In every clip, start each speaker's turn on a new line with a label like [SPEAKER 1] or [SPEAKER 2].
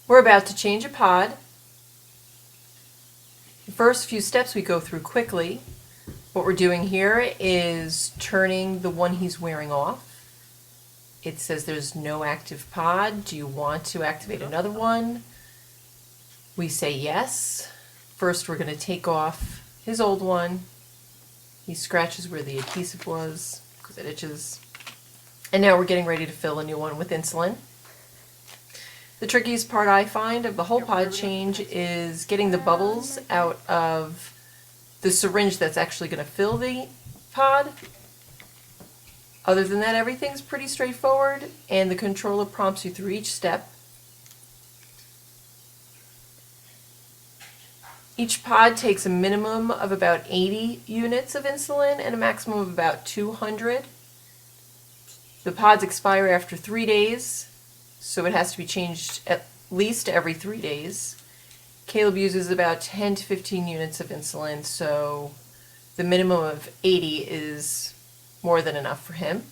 [SPEAKER 1] We're about to change a pod. The first few steps we go through quickly. What we're doing here is turning the one he's wearing off. It says there's no active pod. Do you want to activate another one? We say yes. First we're going to take off his old one. He scratches where the adhesive was because it itches. And now we're getting ready to fill a new one with insulin. The trickiest part I find of the whole pod change is getting the bubbles out of the syringe that's actually going to fill the pod. Other than that, everything's pretty straightforward, and the controller prompts you through each step. Each pod takes a minimum of about 80 units of insulin and a maximum of about 200. The pods expire after 3 days, so it has to be changed at least every 3 days. Caleb uses about 10 to 15 units of insulin, so the minimum of 80 is more than enough for him.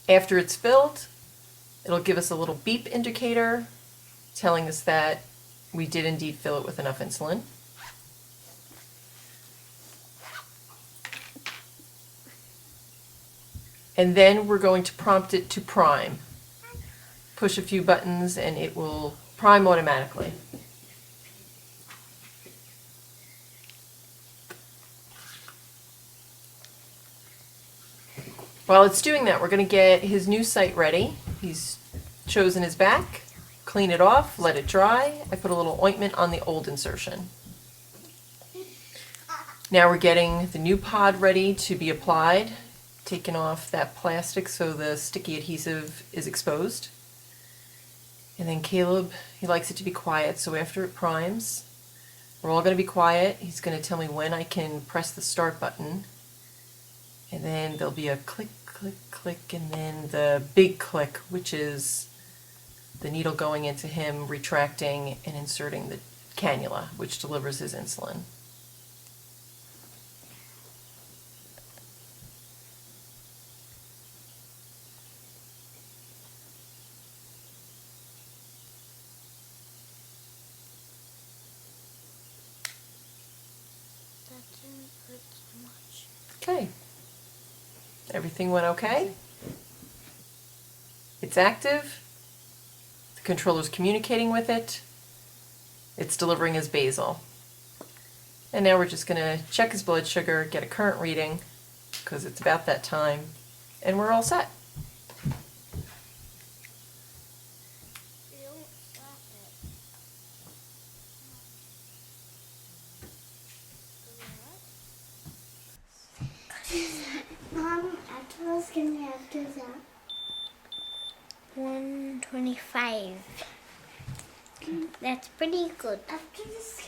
[SPEAKER 1] After it's filled, it'll give us a little beep indicator telling us that we did indeed fill it with enough insulin. And then we're going to prompt it to prime. Push a few buttons and it will prime automatically. While it's doing that, we're going to get his new site ready. He's chosen his back, clean it off, let it dry. I put a little ointment on the old insertion. Now we're getting the new pod ready to be applied, taking off that plastic so the sticky adhesive is exposed. And then Caleb, he likes it to be quiet, so after it primes, we're all going to be quiet. He's going to tell me when I can press the start button. And then there'll be a click, click, click, and then the big click, which is the needle going into him, retracting and inserting the cannula, which delivers his insulin.
[SPEAKER 2] That didn't hurt so much.
[SPEAKER 1] Okay. Everything went okay. It's active. The controller's communicating with it. It's delivering his basal. And now we're just going to check his blood sugar, get a current reading, because it's about that time, and we're all set.
[SPEAKER 2] Don't stop it. Afterwards, can we after that? 125. That's pretty good. After this.